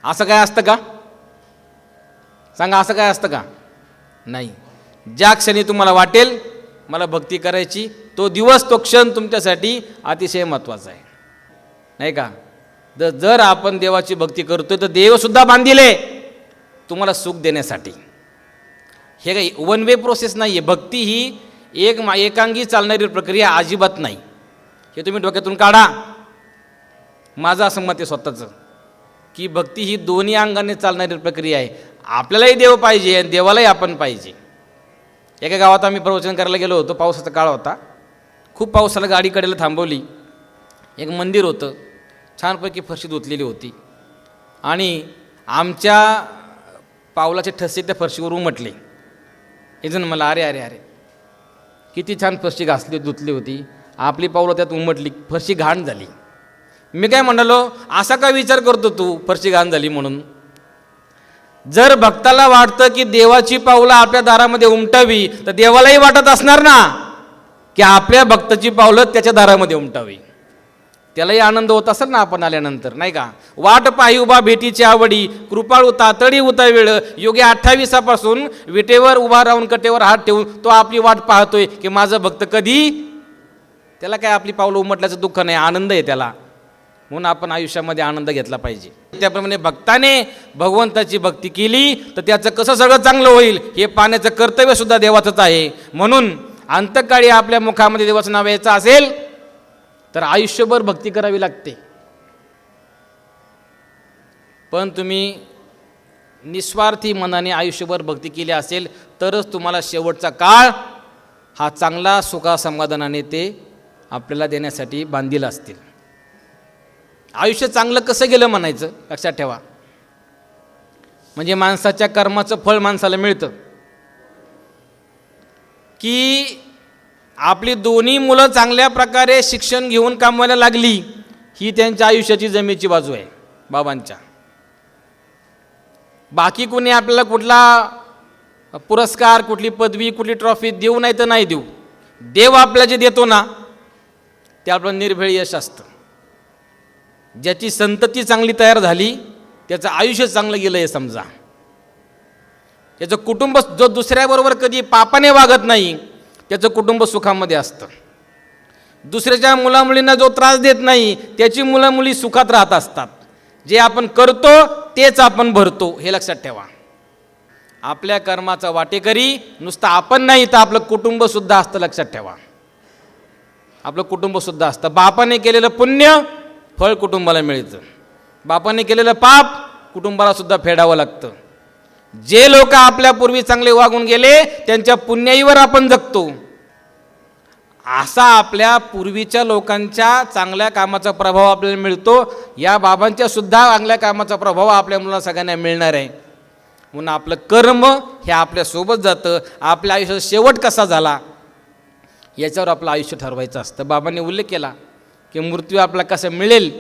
असं काय असतं का? सांगा, असं काय असतं का? नाही. ज्या क्षणी तुम्हाला वाटेल मला भक्ती करायची, तो दिवस, तो क्षण तुमच्यासाठी अतिशय महत्त्वाचा आहे, नाही का? जर आपण देवाची भक्ती करतोय तर देवसुद्धा बांधिले तुम्हाला सुख देण्यासाठी. हे काही वन वे प्रोसेस नाही आहे. भक्ती ही एकांगी चालणारी प्रक्रिया अजिबात नाही. हे तुम्ही डोक्यातून काढा. माझं असं मत आहे स्वतःचं की भक्ती ही दोन्ही अंगाने चालणारी प्रक्रिया आहे. आपल्यालाही देव पाहिजे आणि देवालाही आपण पाहिजे. एका गावात आम्ही प्रवचन करायला गेलो होतो. पावसाचा काळ होता, खूप पावसाला गाडी कडेला थांबवली. एक मंदिर होतं, छानपैकी फरशी धुतलेली होती आणि आमच्या पावलाचे ठसे त्या फरशीवर उमटले. हे जण मला अरे अरे अरे किती छान फरशी घासली धुतली होती, आपली पावलं त्यात उमटली, फरशी घाण झाली. मी काय म्हणालो, असा काय विचार करतो तू फरशी घाण झाली म्हणून? जर भक्ताला वाटतं की देवाची पावलं आपल्या दारामध्ये उमटावी, तर देवालाही वाटत असणार ना की आपल्या भक्ताची पावलं त्याच्या दारामध्ये उमटावी. त्यालाही आनंद होत असेल ना आपण आल्यानंतर, नाही का? वाट पाही उभा भेटीची आवडी, कृपाळू तातडी उता वेळ. योगी 28 विटेवर उभा राहून कटेवर हात ठेवून तो आपली वाट पाहतोय की माझं भक्त कधी. त्याला काय आपली पावलं उमटल्याचं दुःख नाही, आनंद आहे त्याला. म्हणून आपण आयुष्यामध्ये आनंद घेतला पाहिजे. त्याप्रमाणे भक्ताने भगवंताची भक्ती केली तर त्याचं कसं सगळं चांगलं होईल हे पाहण्याचं कर्तव्य सुद्धा देवाचंच आहे. म्हणून अंतकाळी आपल्या मुखामध्ये देवाचं नाव यायचं असेल तर आयुष्यभर भक्ती करावी लागते. पण तुम्ही निस्वार्थी मनाने आयुष्यभर भक्ती केली असेल तरच तुम्हाला शेवटचा काळ हा चांगला सुखासमाधानाने ते आपल्याला देण्यासाठी बांधील असतील. आयुष्य चांगलं कसं गेलं म्हणायचं लक्षात ठेवा. म्हणजे माणसाच्या कर्माचं फळ माणसाला मिळतं की आपली दोन्ही मुलं चांगल्या प्रकारे शिक्षण घेऊन कमवायला लागली, ही त्यांच्या आयुष्याची जमेची बाजू आहे बाबांच्या. बाकी कोणी आपल्याला कुठला पुरस्कार, कुठली पदवी, कुठली ट्रॉफी देऊ नाही तर नाही देऊ, देव आपल्याला जे देतो ना ते आपलं निर्भेळ यश असतं. ज्याची संतती चांगली तयार झाली त्याचं आयुष्य चांगलं गेलं हे समजा. त्याचं कुटुंब जो दुसऱ्याबरोबर कधी पापाने वागत नाही त्याचं कुटुंब सुखामध्ये असतं. दुसऱ्याच्या मुलामुलींना जो त्रास देत नाही त्याची मुलामुली सुखात राहत असतात. जे आपण करतो तेच आपण भरतो हे लक्षात ठेवा. आपल्या कर्माचा वाटेकरी नुसतं आपण नाही तर आपलं कुटुंबसुद्धा असतं, लक्षात ठेवा. आपलं कुटुंबसुद्धा असतं. बापाने केलेलं पुण्य फळ कुटुंबाला मिळतं, बापाने केलेलं पाप कुटुंबाला सुद्धा फेडावं लागतं. जे लोक आपल्यापूर्वी चांगले वागून गेले त्यांच्या पुण्याईवर आपण जगतो. असा आपल्या पूर्वीच्या लोकांच्या चांगल्या कामाचा प्रभाव आपल्याला मिळतो. या बाबांच्या सुद्धा चांगल्या कामाचा प्रभाव आपल्या मुलांना सगळ्यांना मिळणार आहे. म्हणून आपलं कर्म हे आपल्यासोबत जातं. आपल्या आयुष्याचा शेवट कसा झाला याच्यावर आपलं आयुष्य ठरवायचं असतं. बाबांनी उल्लेख केला की मृत्यू आपला कसा मिळेल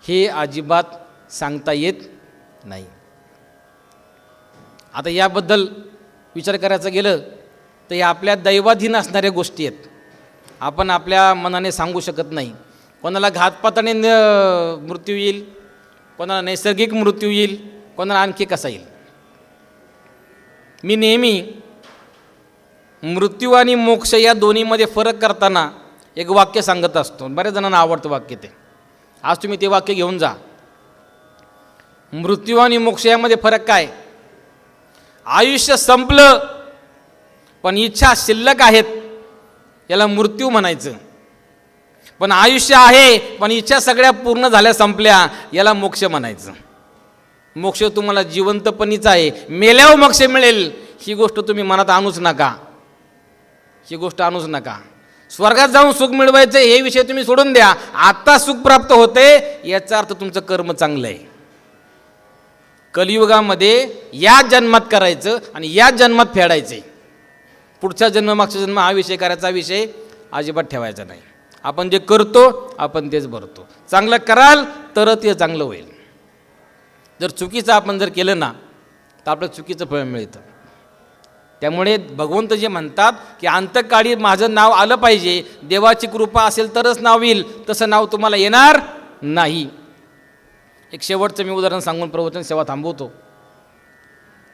हे अजिबात सांगता येत नाही. आता याबद्दल विचार करायचं गेलं तर हे आपल्या दैवाधीन असणाऱ्या गोष्टी आहेत. आपण आपल्या मनाने सांगू शकत नाही. कोणाला घातपाताने मृत्यू येईल, कोणाला नैसर्गिक मृत्यू येईल, कोणाला आणखी कसा येईल. मी नेहमी मृत्यू आणि मोक्ष या दोन्हीमध्ये फरक करताना एक वाक्य सांगत असतो. बऱ्याच जणांना आवडतं वाक्य ते. आज तुम्ही ते वाक्य घेऊन जा. मृत्यू आणि मोक्ष यामध्ये फरक काय? आयुष्य संपलं पण इच्छा शिल्लक आहेत याला मृत्यू म्हणायचं. पण आयुष्य आहे पण इच्छा सगळ्या पूर्ण झाल्या संपल्या याला मोक्ष म्हणायचं. मोक्ष तुम्हाला जिवंतपणीच आहे. मेल्यावर मोक्ष मिळेल ही गोष्ट तुम्ही मनात आणूच नका. ही गोष्ट आणूच नका. स्वर्गात जाऊन सुख मिळवायचं हे विषय तुम्ही सोडून द्या. आत्ता सुख प्राप्त होते याचा अर्थ तुमचं कर्म चांगलं आहे. कलियुगामध्ये या जन्मात करायचं आणि या जन्मात फेडायचे. पुढचा जन्म मागचा जन्म हा विषय करायचा विषय अजिबात ठेवायचा नाही. आपण जे करतो आपण तेच भरतो. चांगलं कराल तर ते चांगलं होईल. जर चुकीचं आपण जर केलं ना तर आपलं चुकीचं फळ मिळतं. त्यामुळे भगवंत जे म्हणतात की अंतकाळी माझं नाव आलं पाहिजे, देवाची कृपा असेल तरच नाव येईल, तसं नाव तुम्हाला येणार नाही. एक शेवटचं मी उदाहरण सांगून प्रवचन सेवा थांबवतो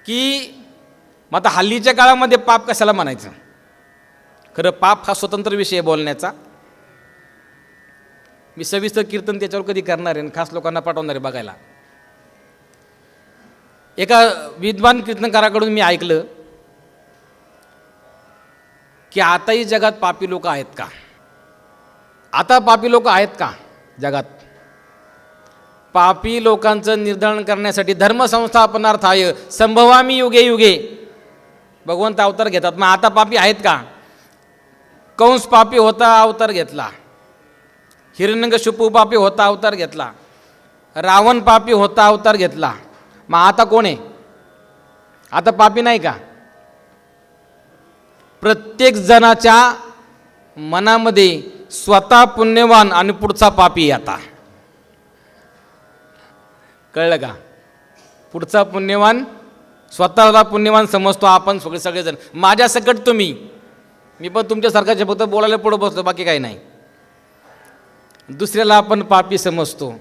की मग आता हल्लीच्या काळामध्ये पाप कशाला म्हणायचं. खरं पाप हा स्वतंत्र विषय बोलण्याचा. मी सविस्तर कीर्तन त्याच्यावर कधी करणार आहे, खास लोकांना पाठवणार आहे बघायला. एका विद्वान कीर्तनकाराकडून मी ऐकलं की आताही जगात पापी लोक आहेत का? आता पापी लोक आहेत का जगात? पापी लोकांचं निर्धारण करण्यासाठी धर्मसंस्थापनार्थाय संभवामी युगे युगे भगवंत अवतार घेतात. मग आता पापी आहेत का? कंस पापी होता अवतार घेतला, हिरण्यकशिपू पापी होता अवतार घेतला, रावण पापी होता अवतार घेतला. मग आता कोण आहे? आता पापी नाही का? प्रत्येक जणाच्या मनामध्ये स्वतः पुण्यवान आणि पुढचा पापी. आता कळलं का? पुढचा पुण्यवान स्वतःला पुण्यवान समजतो आपण सगळेजण, माझ्या सकट तुम्ही, मी पण तुमच्यासारखाचे फक्त बोलायला पुढं बसतो, बाकी काही नाही. दुसऱ्याला आपण पापी समजतो.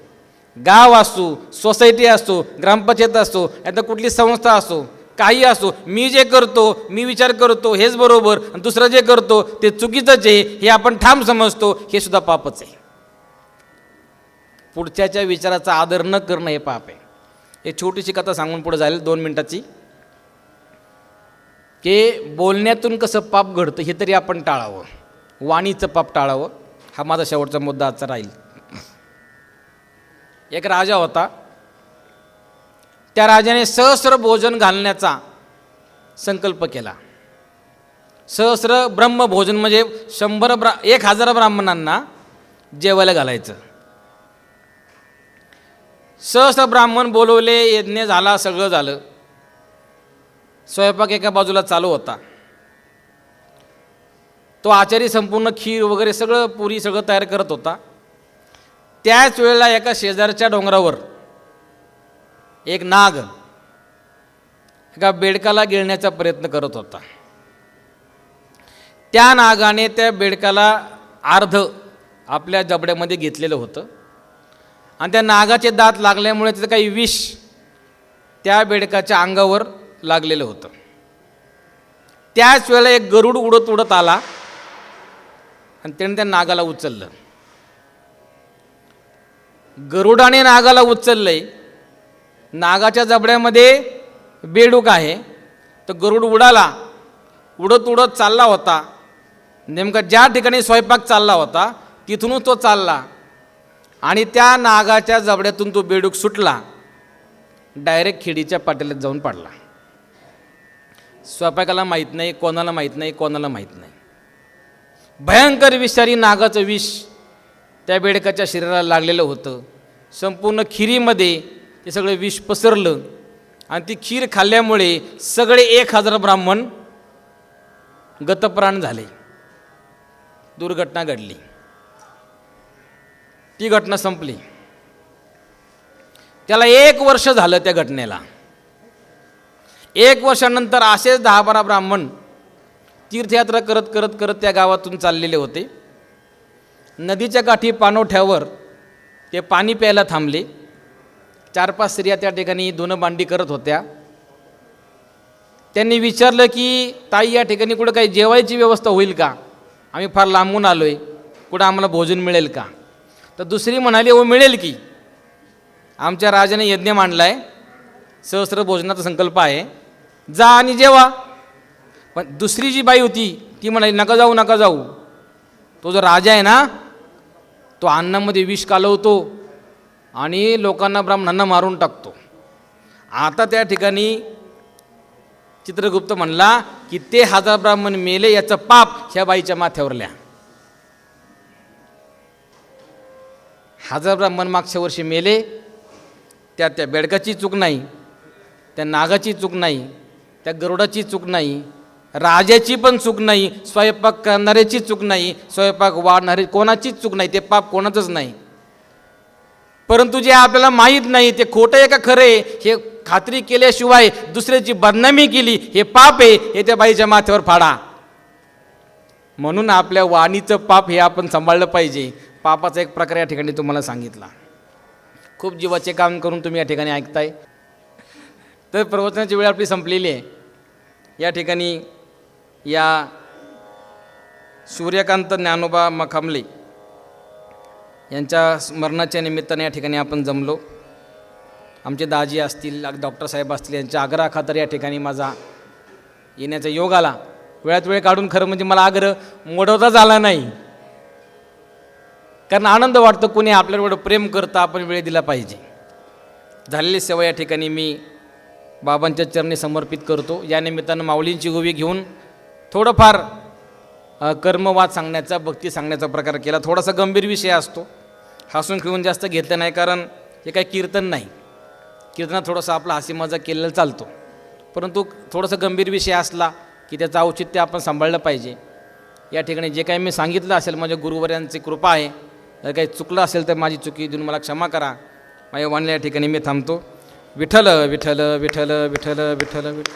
गाव असो, सोसायटी असो, ग्रामपंचायत असो, आता कुठली संस्था असो, काही असो, मी जे करतो, मी विचार करतो हेच बरोबर, आणि दुसरं जे करतो ते चुकीचंच आहे हे आपण ठाम समजतो, हे सुद्धा पापच आहे. पुढच्याच्या विचाराचा आदर न करणं हे पाप आहे. एक छोटीशी कथा सांगून पुढे जाईल 2 मिनिटाची, की बोलण्यातून कसं पाप घडतं हे तरी आपण टाळावं, वाणीचं पाप टाळावं. हा माझा शेवटचा मुद्दा आजचा राहील. एक राजा होता. त्या राजाने सहस्र भोजन घालण्याचा संकल्प केला. सहस्र ब्रह्मभोजन म्हणजे 1000 ब्राह्मणांना जेवायला घालायचं. सहस्र ब्राह्मण बोलवले, यज्ञ झाला, सगळं झालं. स्वयंपाक एका बाजूला चालू होता. तो आचारी संपूर्ण खीर वगैरे सगळं पुरी सगळं तयार करत होता. त्याच वेळेला एका शेजारच्या डोंगरावर एक नाग एका बेडकाला गिळण्याचा प्रयत्न करत होता. त्या नागाने त्या बेडकाला अर्ध आपल्या जबड्यामध्ये घेतलेलं होतं, आणि त्या नागाचे दात लागल्यामुळे त्याचं काही विष त्या बेडकाच्या अंगावर लागलेलं होतं. त्याच वेळेला एक गरुड उडत उडत आला आणि त्याने त्या नागाला उचललं. गरुडाने नागाला उचललंय, नागाच्या जबड्यामध्ये बेडूक आहे. तर गरुड उडत उडत चालला होता. नेमका ज्या ठिकाणी स्वयंपाक चालला होता तिथूनच तो चालला, आणि त्या नागाच्या जबड्यातून तो बेडूक सुटला, डायरेक्ट खिडीच्या पातेल्यात जाऊन पडला. स्वयंपाकाला माहीत नाही, कोणाला माहीत नाही. भयंकर विषारी नागाचं विष त्या बेडकाच्या शरीराला लागलेलं होतं. संपूर्ण खिरीमध्ये ते सगळं विष पसरलं, आणि ती खीर खाल्ल्यामुळे सगळे 1000 ब्राह्मण गतप्राण झाले. दुर्घटना घडली. ती घटना संपली. त्याला 1 वर्ष झालं त्या घटनेला. 1 वर्षानंतर असेच 10-12 ब्राह्मण तीर्थयात्रा करत करत करत त्या गावातून चाललेले होते. नदीच्या काठी पाणवठ्यावर ते पाणी प्यायला थांबले. 4-5 स्त्रिया त्या ठिकाणी धुणं भांडी करत होत्या. त्यांनी विचारलं की ताई, या ठिकाणी कुठं काही जेवायची व्यवस्था होईल का? आम्ही फार लांबून आलो आहे, कुठं आम्हाला भोजन मिळेल का? तर दुसरी म्हणाली, हो मिळेल की, आमच्या राजाने यज्ञ मांडला आहे, सहस्र भोजनाचा संकल्प आहे, जा आणि जेवा. पण दुसरी जी बाई होती ती म्हणाली, नका जाऊ, तो जो राजा आहे ना, तो अन्नामध्ये विष कालवतो आणि लोकांना, ब्राह्मणांना मारून टाकतो. आता त्या ठिकाणी चित्रगुप्त म्हणला की ते 1000 ब्राह्मण मेले याचं पाप ह्या बाईच्या माथ्यावरल्या. 1000 ब्राह्मण मागच्या वर्षी मेले, त्या बेडकाची चूक नाही, त्या नागाची चूक नाही, त्या गरुडाची चूक नाही, राजाची पण चूक नाही, स्वयंपाक करणाऱ्याची चूक नाही, स्वयंपाक वाढणारी कोणाचीच चूक नाही, ते पाप कोणाचंच नाही. परंतु जे आपल्याला माहीत नाही ते खोटं आहे का खरं आहे हे खात्री केल्याशिवाय दुसऱ्याची बदनामी केली हे पाप आहे, हे त्या बाईच्या माथ्यावर फाडा. म्हणून आपल्या वाणीचं पाप हे आपण सांभाळलं पाहिजे. पापाचा एक प्रकार या ठिकाणी तुम्हाला सांगितला. खूप जीवाचे काम करून तुम्ही या ठिकाणी ऐकताय. तर प्रवचनाची वेळ आपली संपलेली आहे. या ठिकाणी या सूर्यकांत ज्ञानोबा मखामले यांच्या स्मरणाच्या निमित्ताने या ठिकाणी आपण जमलो. आमचे दाजी असतील, डॉक्टर साहेब असतील, यांच्या आग्रहाखातर या ठिकाणी माझा येण्याचा योग आला. वेळात वेळ काढून खरं म्हणजे मला आग्रह मोडवताच आला नाही, कारण आनंद वाटतो कोणी आपल्यावर प्रेम करतं, आपण वेळ दिला पाहिजे. झालेली सेवा या ठिकाणी मी बाबांच्या चरणी समर्पित करतो. या निमित्तानं माऊलींची गोवी घेऊन थोडंफार कर्मवाद सांगण्याचा, भक्ती सांगण्याचा प्रकार केला. थोडासा गंभीर विषय असतो, हसून खेळून जास्त घेतलं नाही, कारण हे काही कीर्तन नाही. कीर्तनात थोडंसं आपला हसी मजा केलेला चालतो, परंतु थोडंसं गंभीर विषय असला की त्याचं औचित्य आपण सांभाळलं पाहिजे. या ठिकाणी जे काही मी सांगितलं असेल माझ्या गुरुवर्यांची कृपा आहे. जर काही चुकलं असेल तर माझी चुकी देऊन मला क्षमा करा. माझ्या वाणीला या ठिकाणी मी थांबतो. विठ्ठल विठ्ठल विठ्ठल विठ्ठल विठ्ठल विठ्ठल.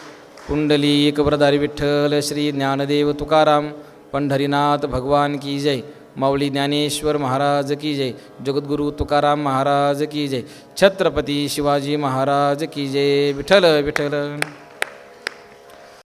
पुंडलिक वरदारी विठ्ठल श्री ज्ञानदेव तुकाराम पंढरीनाथ भगवान की जय. माऊली ज्ञानेश्वर महाराज की जय. जगद्गुरु तुकाराम महाराज की जय. छत्रपती शिवाजी महाराज की जय. विठ्ठल विठ्ठल.